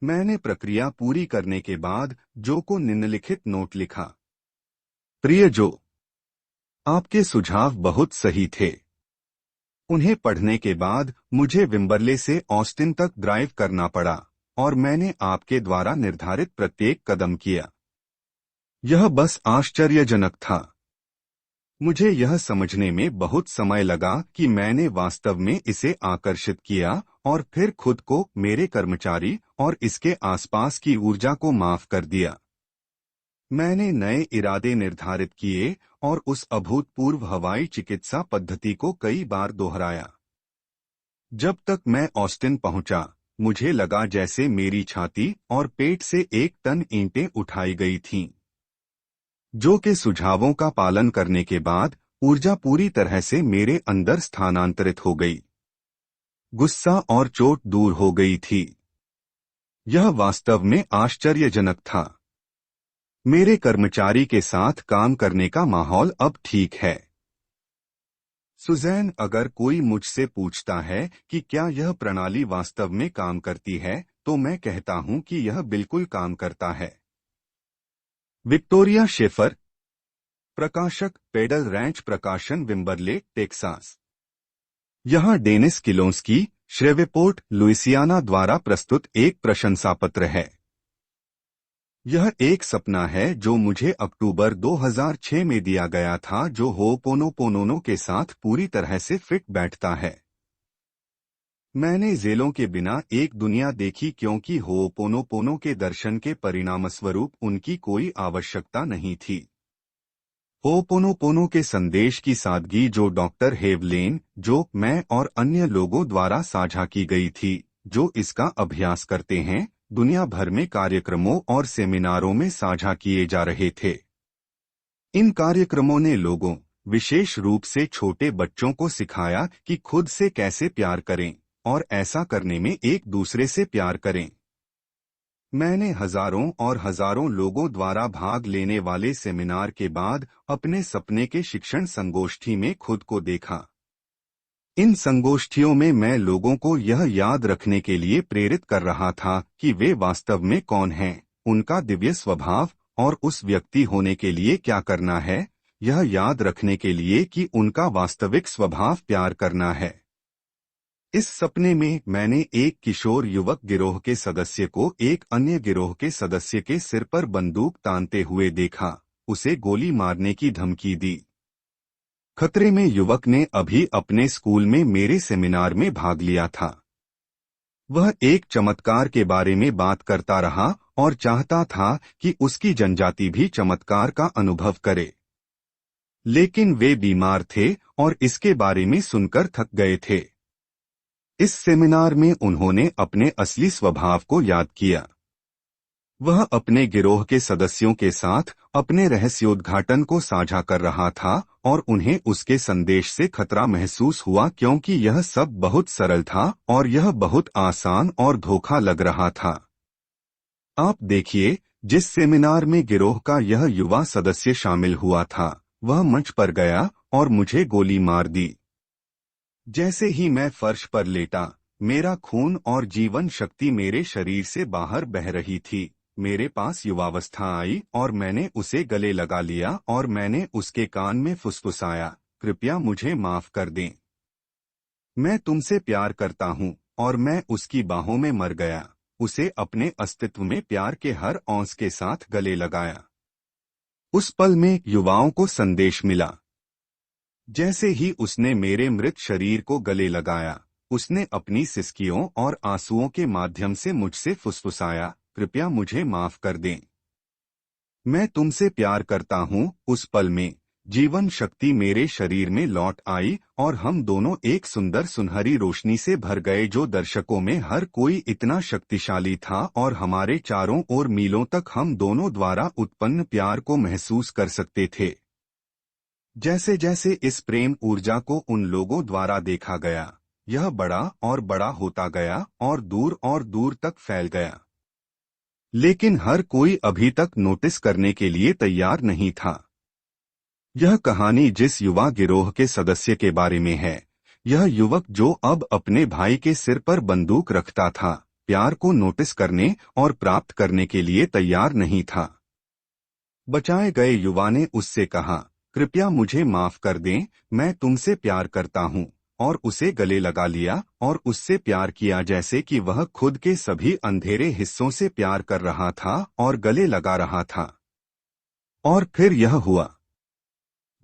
मैंने प्रक्रिया पूरी करने के बाद जो को निम्नलिखित नोट लिखा। प्रिय जो, आपके सुझाव बहुत सही थे। उन्हें पढ़ने के बाद मुझे विम्बरले से ऑस्टिन तक ड्राइव करना पड़ा और मैंने आपके द्वारा निर्धारित प्रत्येक कदम किया। यह बस आश्चर्यजनक था। मुझे यह समझने में बहुत समय लगा कि मैंने वास्तव में इसे आकर्षित किया और फिर खुद को, मेरे कर्मचारी और इसके आसपास की ऊर्जा को माफ कर दिया। मैंने नए इरादे निर्धारित किए और उस अभूतपूर्व हवाई चिकित्सा पद्धति को कई बार दोहराया। जब तक मैं ऑस्टिन पहुंचा, मुझे लगा जैसे मेरी छाती और पेट से 1 टन ईंटें उठाई गई थीं। जो के सुझावों का पालन करने के बाद ऊर्जा पूरी तरह से मेरे अंदर स्थानांतरित हो गई। गुस्सा और चोट दूर हो गई थी। यह वास्तव में आश्चर्यजनक था। मेरे कर्मचारी के साथ काम करने का माहौल अब ठीक है। सुजैन, अगर कोई मुझसे पूछता है कि क्या यह प्रणाली वास्तव में काम करती है, तो मैं कहता हूं कि यह बिल्कुल काम करता है। विक्टोरिया शेफर, प्रकाशक, पेडल रैंच प्रकाशन, विम्बरले, टेक्सास। यहाँ डेनिस किलोस्की, श्रेवेपोर्ट, लुइसियाना द्वारा प्रस्तुत एक प्रशंसापत्र है। यह एक सपना है जो मुझे अक्टूबर 2006 में दिया गया था, जो हो'पोनोपोनोनो के साथ पूरी तरह से फिट बैठता है। मैंने जेलों के बिना एक दुनिया देखी क्योंकि हो'पोनोपोनो के दर्शन के परिणामस्वरूप उनकी कोई आवश्यकता नहीं थी। हो'पोनोपोनो के संदेश की सादगी जो डॉक्टर हेवलेन, जो मैं और अन्य लोगों द्वारा साझा की गई थी, जो इसका अभ्यास करते हैं, दुनिया भर में कार्यक्रमों और सेमिनारों में साझा किए जा रहे थे। इन कार्यक्रमों ने लोगों, विशेष रूप से छोटे बच्चों को सिखाया कि खुद से कैसे प्यार करें और ऐसा करने में एक दूसरे से प्यार करें। मैंने हजारों और हजारों लोगों द्वारा भाग लेने वाले सेमिनार के बाद अपने सपने के शिक्षण संगोष्ठी में खुद को देखा। इन संगोष्ठियों में मैं लोगों को यह याद रखने के लिए प्रेरित कर रहा था कि वे वास्तव में कौन हैं, उनका दिव्य स्वभाव और उस व्यक्ति होने के लिए क्या करना है, यह याद रखने के लिए कि उनका वास्तविक स्वभाव प्यार करना है। इस सपने में मैंने एक किशोर युवक गिरोह के सदस्य को एक अन्य गिरोह के सदस्य के सिर पर बंदूक तानते हुए देखा, उसे गोली मारने की धमकी दी। खतरे में युवक ने अभी अपने स्कूल में मेरे सेमिनार में भाग लिया था। वह एक चमत्कार के बारे में बात करता रहा और चाहता था कि उसकी जनजाति भी चमत्कार का अनुभव करे। लेकिन वे बीमार थे और इसके बारे में सुनकर थक गए थे। इस सेमिनार में उन्होंने अपने असली स्वभाव को याद किया। वह अपने गिरोह के सदस्यों के साथ अपने रहस्योद्घाटन को साझा कर रहा था और उन्हें उसके संदेश से खतरा महसूस हुआ क्योंकि यह सब बहुत सरल था और यह बहुत आसान और धोखा लग रहा था। आप देखिए, जिस सेमिनार में गिरोह का यह युवा सदस्य शामिल हुआ था, वह मंच पर गया और मुझे गोली मार दी। जैसे ही मैं फर्श पर लेटा, मेरा खून और जीवन शक्ति मेरे शरीर से बाहर बह रही थी। मेरे पास युवावस्था आई और मैंने उसे गले लगा लिया और मैंने उसके कान में फुसफुसाया, कृपया मुझे माफ कर दें। मैं तुमसे प्यार करता हूँ, और मैं उसकी बाहों में मर गया, उसे अपने अस्तित्व में प्यार के हर औंस के साथ गले लगाया। उस पल में युवाओं को संदेश मिला। जैसे ही उसने मेरे मृत शरीर को गले लगाया, उसने अपनी सिसकियों और आंसुओं के माध्यम से मुझसे फुसफुसाया, कृपया मुझे माफ कर दें। मैं तुमसे प्यार करता हूँ। उस पल में जीवन शक्ति मेरे शरीर में लौट आई और हम दोनों एक सुंदर सुनहरी रोशनी से भर गए जो दर्शकों में हर कोई इतना शक्तिशाली था और हमारे चारों ओर मीलों तक हम दोनों द्वारा उत्पन्न प्यार को महसूस कर सकते थे। जैसे जैसे इस प्रेम ऊर्जा को उन लोगों द्वारा देखा गया, यह बड़ा और बड़ा होता गया और दूर तक फैल गया। लेकिन हर कोई अभी तक नोटिस करने के लिए तैयार नहीं था। यह कहानी जिस युवा गिरोह के सदस्य के बारे में है, यह युवक जो अब अपने भाई के सिर पर बंदूक रखता था, प्यार को नोटिस करने और प्राप्त करने के लिए तैयार नहीं था। बचाए गए युवा ने उससे कहा, कृपया मुझे माफ कर दें, मैं तुमसे प्यार करता हूँ, और उसे गले लगा लिया और उससे प्यार किया जैसे कि वह खुद के सभी अंधेरे हिस्सों से प्यार कर रहा था और गले लगा रहा था। और फिर यह हुआ।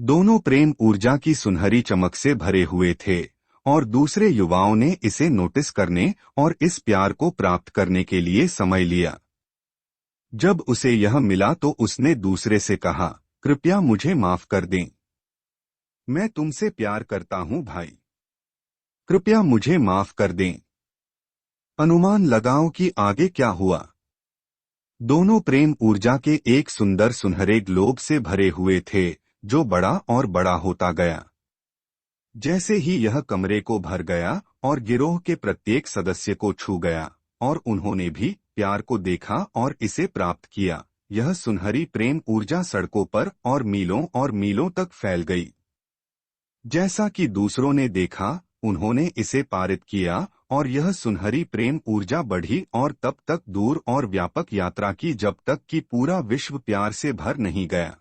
दोनों प्रेम ऊर्जा की सुनहरी चमक से भरे हुए थे, और दूसरे युवाओं ने इसे नोटिस करने और इस प्यार को प्राप्त करने के लिए समय लिया। जब उसे यह मिला तो उसने दूसरे से कहा, कृपया मुझे माफ कर दें, मैं तुमसे प्यार करता हूं भाई, कृपया मुझे माफ कर दें। अनुमान लगाओ कि आगे क्या हुआ। दोनों प्रेम ऊर्जा के एक सुंदर सुनहरे ग्लोब से भरे हुए थे, जो बड़ा और बड़ा होता गया। जैसे ही यह कमरे को भर गया और गिरोह के प्रत्येक सदस्य को छू गया, और उन्होंने भी प्यार को देखा और इसे प्राप्त किया, यह सुनहरी प्रेम ऊर्जा सड़कों पर और मीलों तक फैल गई। जैसा कि दूसरों ने देखा, उन्होंने इसे पारित किया, और यह सुनहरी प्रेम ऊर्जा बढ़ी और तब तक दूर और व्यापक यात्रा की जब तक कि पूरा विश्व प्यार से भर नहीं गया।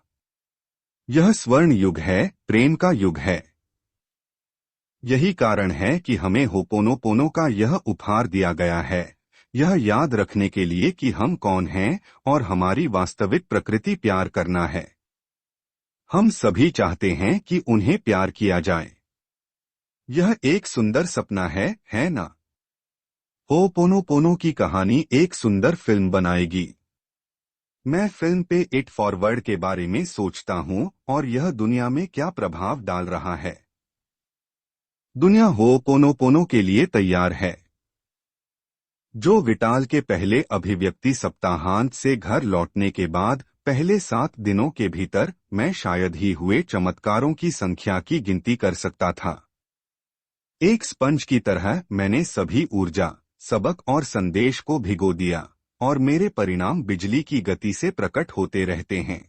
यह स्वर्ण युग है, प्रेम का युग है। यही कारण है कि हमें होपोनोपोनो का यह उपहार दिया गया है, यह याद रखने के लिए कि हम कौन हैं और हमारी वास्तविक प्रकृति प्यार करना है। हम सभी चाहते हैं कि उन्हें प्यार किया जाए। यह एक सुंदर सपना है ना? होपोनोपोनो की कहानी एक सुंदर फिल्म बनाएगी। मैं फिल्म पे इट फॉरवर्ड के बारे में सोचता हूँ और यह दुनिया में क्या प्रभाव डाल रहा है। दुनिया होपोनोपोनो के लिए तैयार है। जो विटाल के पहले अभिव्यक्ति सप्ताहांत से घर लौटने के बाद पहले 7 दिनों के भीतर मैं शायद ही हुए चमत्कारों की संख्या की गिनती कर सकता था। एक स्पंज की तरह मैंने सभी ऊर्जा, सबक और संदेश को भिगो दिया, और मेरे परिणाम बिजली की गति से प्रकट होते रहते हैं।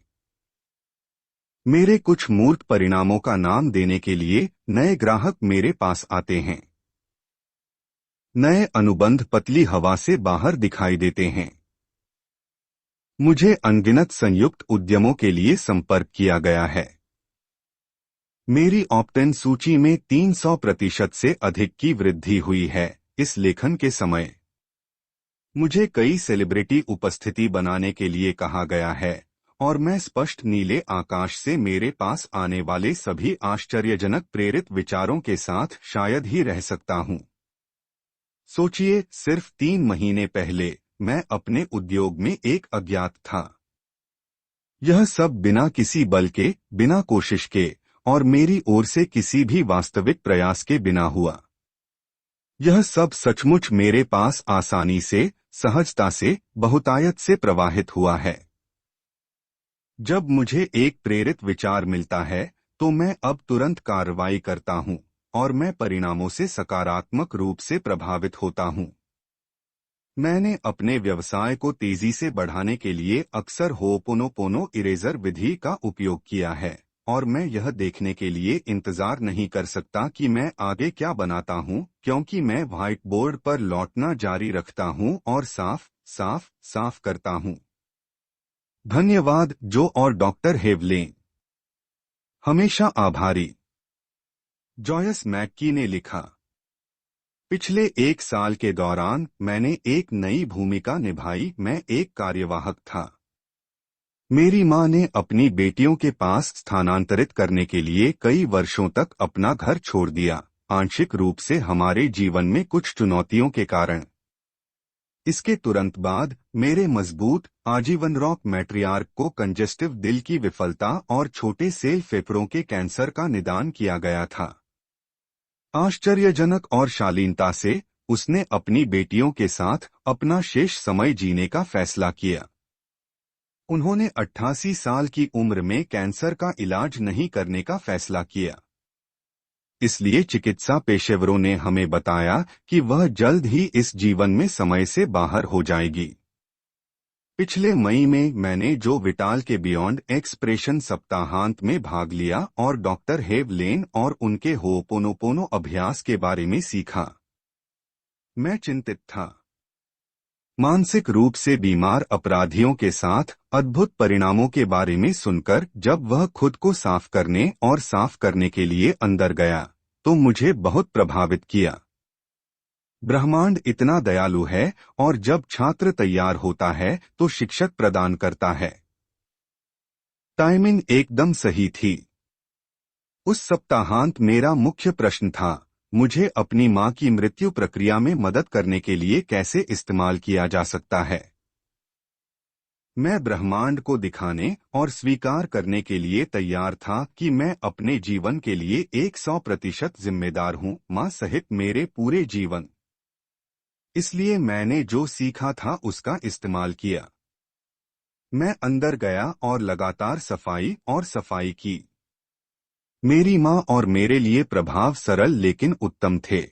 मेरे कुछ मूर्त परिणामों का नाम देने के लिए नए ग्राहक मेरे पास आते हैं। नए अनुबंध पतली हवा से बाहर दिखाई देते हैं। मुझे अनगिनत संयुक्त उद्यमों के लिए संपर्क किया गया है। मेरी ऑप्टेन सूची में 300% से अधिक की वृद्धि हुई है इस लेखन के समय। मुझे कई सेलिब्रिटी उपस्थिति बनाने के लिए कहा गया है, और मैं स्पष्ट नीले आकाश से मेरे पास आने वाले सभी आश्चर्यजनक प्रेरित विचारों के साथ शायद ही रह सकता हूं। सोचिए, सिर्फ 3 महीने पहले मैं अपने उद्योग में एक अज्ञात था। यह सब बिना किसी बल के, बिना कोशिश के, और मेरी ओर से किसी भी वास्तविक प्रयास के बिना हुआ। यह सब सचमुच मेरे पास आसानी से, सहजता से, बहुतायत से प्रवाहित हुआ है। जब मुझे एक प्रेरित विचार मिलता है, तो मैं अब तुरंत कार्रवाई करता हूं, और मैं परिणामों से सकारात्मक रूप से प्रभावित होता हूं। मैंने अपने व्यवसाय को तेजी से बढ़ाने के लिए अक्सर होपोनोपोनो इरेजर विधि का उपयोग किया है, और मैं यह देखने के लिए इंतजार नहीं कर सकता कि मैं आगे क्या बनाता हूं, क्योंकि मैं व्हाइट बोर्ड पर लौटना जारी रखता हूं और साफ साफ साफ करता हूं। धन्यवाद जो और डॉक्टर हेवलेन। हमेशा आभारी। जॉयस मैक्की ने लिखा, पिछले 1 साल के दौरान मैंने एक नई भूमिका निभाई। मैं एक कार्यवाहक था। मेरी मां ने अपनी बेटियों के पास स्थानांतरित करने के लिए कई वर्षों तक अपना घर छोड़ दिया, आंशिक रूप से हमारे जीवन में कुछ चुनौतियों के कारण। इसके तुरंत बाद मेरे मजबूत आजीवन रॉक मैट्रियार्क को कंजेस्टिव दिल की विफलता और छोटे सेल फेफड़ों के कैंसर का निदान किया गया था। आश्चर्यजनक और शालीनता से उसने अपनी बेटियों के साथ अपना शेष समय जीने का फैसला किया। उन्होंने 88 साल की उम्र में कैंसर का इलाज नहीं करने का फैसला किया। इसलिए चिकित्सा पेशेवरों ने हमें बताया कि वह जल्द ही इस जीवन में समय से बाहर हो जाएगी। पिछले मई में मैंने जो विटाल के बियॉन्ड एक्सप्रेशन सप्ताहांत में भाग लिया और डॉक्टर हेवलेन और उनके होपोनोपोनो अभ्यास के बारे में सीखा। मैं चिंतित था। मानसिक रूप से बीमार अपराधियों के साथ अद्भुत परिणामों के बारे में सुनकर जब वह खुद को साफ करने और साफ करने के लिए अंदर गया तो मुझे बहुत प्रभावित किया। ब्रह्मांड इतना दयालु है और जब छात्र तैयार होता है तो शिक्षक प्रदान करता है। टाइमिंग एकदम सही थी। उस सप्ताहांत मेरा मुख्य प्रश्न था, मुझे अपनी मां की मृत्यु प्रक्रिया में मदद करने के लिए कैसे इस्तेमाल किया जा सकता है। मैं ब्रह्मांड को दिखाने और स्वीकार करने के लिए तैयार था कि मैं अपने जीवन के लिए 100% जिम्मेदार हूं, मां सहित मेरे पूरे जीवन। इसलिए मैंने जो सीखा था उसका इस्तेमाल किया। मैं अंदर गया और लगातार सफाई की। मेरी मां और मेरे लिए प्रभाव सरल लेकिन उत्तम थे।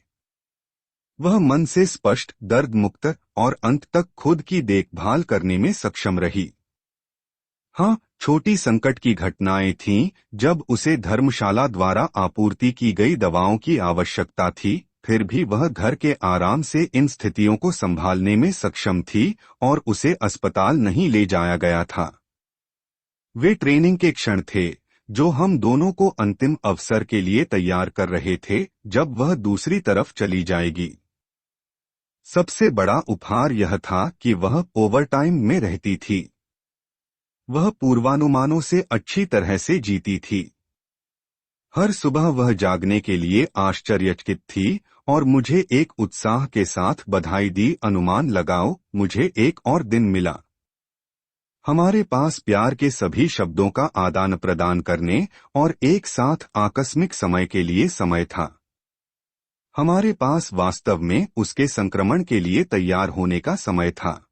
वह मन से स्पष्ट, दर्द मुक्त और अंत तक खुद की देखभाल करने में सक्षम रही। हाँ, छोटी संकट की घटनाएं थीं, जब उसे धर्मशाला द्वारा आपूर्ति की गई दवाओं की आवश्यकता थी, फिर भी वह घर के आराम से इन स्थितियों को संभालने में सक्षम थी और उसे अस्पताल नहीं ले जाया गया था। वे ट्रेनिंग के क्षण थे जो हम दोनों को अंतिम अवसर के लिए तैयार कर रहे थे जब वह दूसरी तरफ चली जाएगी। सबसे बड़ा उपहार यह था कि वह ओवरटाइम में रहती थी। वह पूर्वानुमानों से अच्छी तरह से जीती थी। हर सुबह वह जागने के लिए आश्चर्यचकित थी और मुझे एक उत्साह के साथ बधाई दी, अनुमान लगाओ, मुझे एक और दिन मिला। हमारे पास प्यार के सभी शब्दों का आदान प्रदान करने और एक साथ आकस्मिक समय के लिए समय था। हमारे पास वास्तव में उसके संक्रमण के लिए तैयार होने का समय था।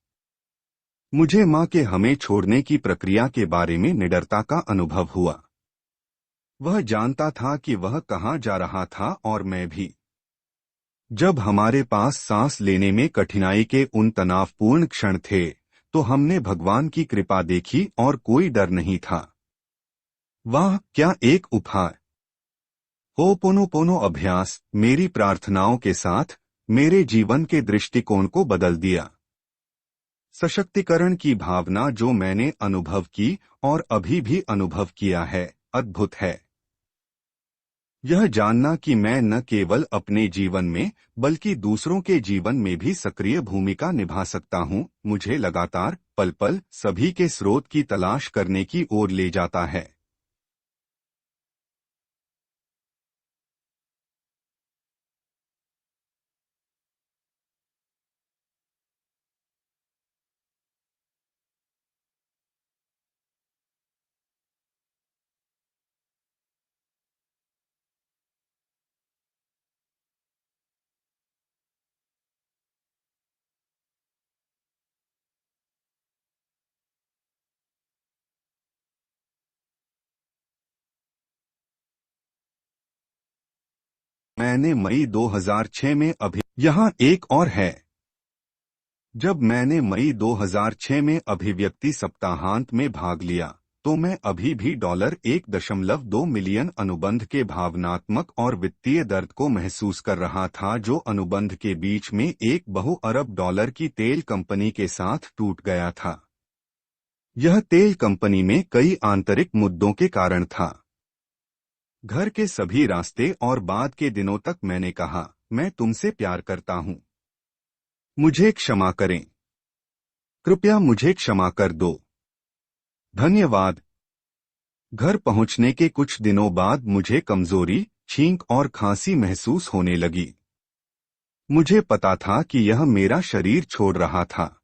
मुझे मां के हमें छोड़ने की प्रक्रिया के बारे में निडरता का अनुभव हुआ। वह जानता था कि वह कहां जा रहा था और मैं भी। जब हमारे पास सांस लेने में कठिनाई के उन तनावपूर्ण क्षण थे तो हमने भगवान की कृपा देखी और कोई डर नहीं था। वाह, क्या एक उपहार! होपोनोपोनो अभ्यास मेरी प्रार्थनाओं के साथ मेरे जीवन के दृष्टिकोण को बदल दिया। सशक्तिकरण की भावना जो मैंने अनुभव की और अभी भी अनुभव किया है, अद्भुत है। यह जानना कि मैं न केवल अपने जीवन में बल्कि दूसरों के जीवन में भी सक्रिय भूमिका निभा सकता हूं, मुझे लगातार पल पल सभी के स्रोत की तलाश करने की ओर ले जाता है। मैंने मई 2006 में यहाँ एक और है। जब मैंने मई 2006 में अभिव्यक्ति सप्ताहांत में भाग लिया तो मैं अभी भी $1.2 मिलियन अनुबंध के भावनात्मक और वित्तीय दर्द को महसूस कर रहा था जो अनुबंध के बीच में एक बहु-अरब डॉलर की तेल कंपनी के साथ टूट गया था। यह तेल कंपनी में कई आंतरिक मुद्दों के कारण था। घर के सभी रास्ते और बाद के दिनों तक मैंने कहा, मैं तुमसे प्यार करता हूं। मुझे क्षमा करें। कृपया मुझे क्षमा कर दो। धन्यवाद। घर पहुंचने के कुछ दिनों बाद मुझे कमजोरी, छींक और खांसी महसूस होने लगी। मुझे पता था कि यह मेरा शरीर छोड़ रहा था।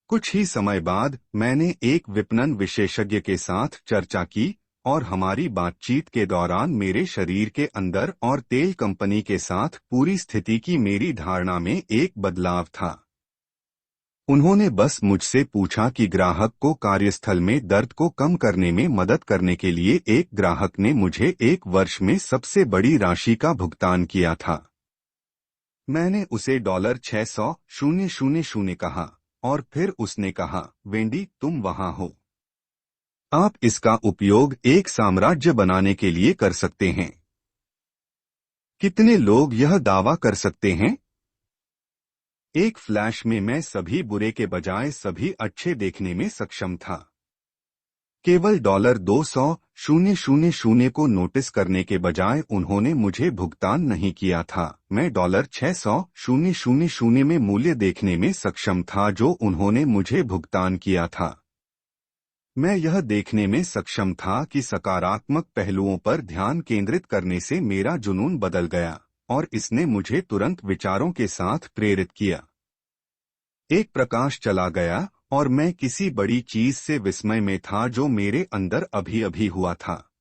कुछ ही समय बाद मैंने एक विपणन विशेषज्ञ के साथ चर्चा की और हमारी बातचीत के दौरान मेरे शरीर के अंदर और तेल कंपनी के साथ पूरी स्थिति की मेरी धारणा में एक बदलाव था। उन्होंने बस मुझसे पूछा कि ग्राहक को कार्यस्थल में दर्द को कम करने में मदद करने के लिए एक ग्राहक ने मुझे 1 वर्ष में सबसे बड़ी राशि का भुगतान किया था। मैंने उसे $600,000 कहा और फिर उसने कहा, वेंडी, तुम वहां हो। आप इसका उपयोग एक साम्राज्य बनाने के लिए कर सकते हैं। कितने लोग यह दावा कर सकते हैं? एक फ्लैश में मैं सभी बुरे के बजाय सभी अच्छे देखने में सक्षम था। केवल $200,000 को नोटिस करने के बजाय उन्होंने मुझे भुगतान नहीं किया था। मैं $600,000 में मूल्य देखने में सक्षम था जो उन्होंने मुझे भुगतान किया था। मैं यह देखने में सक्षम था कि सकारात्मक पहलुओं पर ध्यान केंद्रित करने से मेरा जुनून बदल गया और इसने मुझे तुरंत विचारों के साथ प्रेरित किया। एक प्रकाश चला गया और मैं किसी बड़ी चीज से विस्मय में था जो मेरे अंदर अभी अभी हुआ था।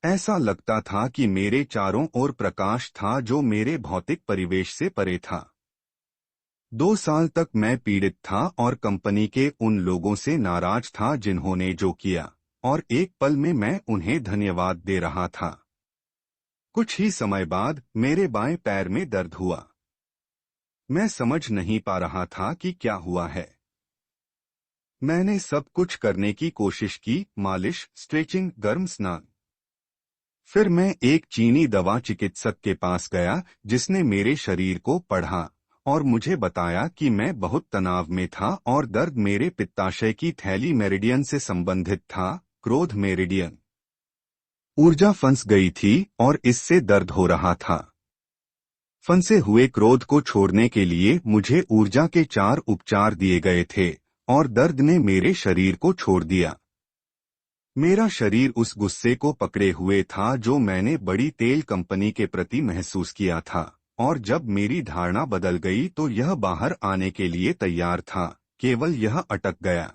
ऐसा लगता था कि मेरे चारों ओर प्रकाश था जो मेरे भौतिक परिवेश से परे था। 2 साल तक मैं पीड़ित था और कंपनी के उन लोगों से नाराज था जिन्होंने जो किया, और एक पल में मैं उन्हें धन्यवाद दे रहा था। कुछ ही समय बाद मेरे बाएं पैर में दर्द हुआ। मैं समझ नहीं पा रहा था कि क्या हुआ है। मैंने सब कुछ करने की कोशिश की, मालिश, स्ट्रेचिंग, गर्म स्नान। फिर मैं एक चीनी दवा चिकित्सक के पास गया जिसने मेरे शरीर को पढ़ा और मुझे बताया कि मैं बहुत तनाव में था और दर्द मेरे पित्ताशय की थैली मेरिडियन से संबंधित था, क्रोध मेरिडियन। ऊर्जा फंस गई थी और इससे दर्द हो रहा था। फंसे हुए क्रोध को छोड़ने के लिए मुझे ऊर्जा के 4 उपचार दिए गए थे और दर्द ने मेरे शरीर को छोड़ दिया। मेरा शरीर उस गुस्से को पकड़े हुए था जो मैंने बड़ी तेल कंपनी के प्रति महसूस किया था, और जब मेरी धारणा बदल गई तो यह बाहर आने के लिए तैयार था, केवल यह अटक गया।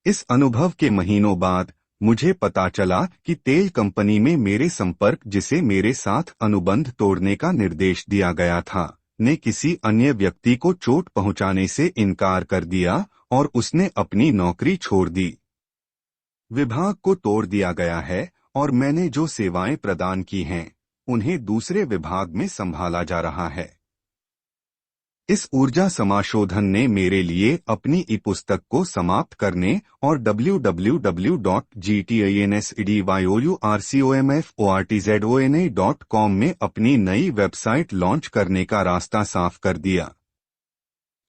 इस अनुभव के महीनों बाद मुझे पता चला कि तेल कंपनी में मेरे संपर्क, जिसे मेरे साथ अनुबंध तोड़ने का निर्देश दिया गया था, ने किसी अन्य व्यक्ति को चोट पहुंचाने से इनकार कर दिया और उसने अपनी नौकरी छोड़ दी। विभाग को तोड़ दिया गया है और मैंने जो सेवाएं प्रदान की हैं, उन्हें दूसरे विभाग में संभाला जा रहा है। इस ऊर्जा समाशोधन ने मेरे लिए अपनी ई-पुस्तक को समाप्त करने और www.gtansdyorcomfortzona.com में अपनी नई वेबसाइट लॉन्च करने का रास्ता साफ कर दिया।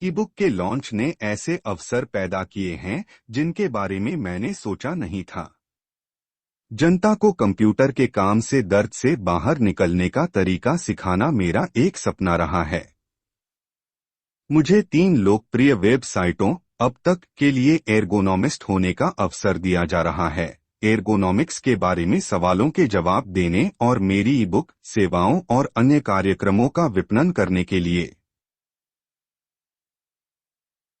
ई-बुक के लॉन्च ने ऐसे अवसर पैदा किए हैं जिनके बारे में मैंने सोचा नहीं था। जनता को कंप्यूटर के काम से दर्द से बाहर निकलने का तरीका सिखाना मेरा एक सपना रहा है। मुझे 3 लोकप्रिय वेबसाइटों अब तक के लिए एर्गोनॉमिस्ट होने का अवसर दिया जा रहा है, एर्गोनॉमिक्स के बारे में सवालों के जवाब देने और मेरी ई-बुक, सेवाओं और अन्य कार्यक्रमों का विपणन करने के लिए।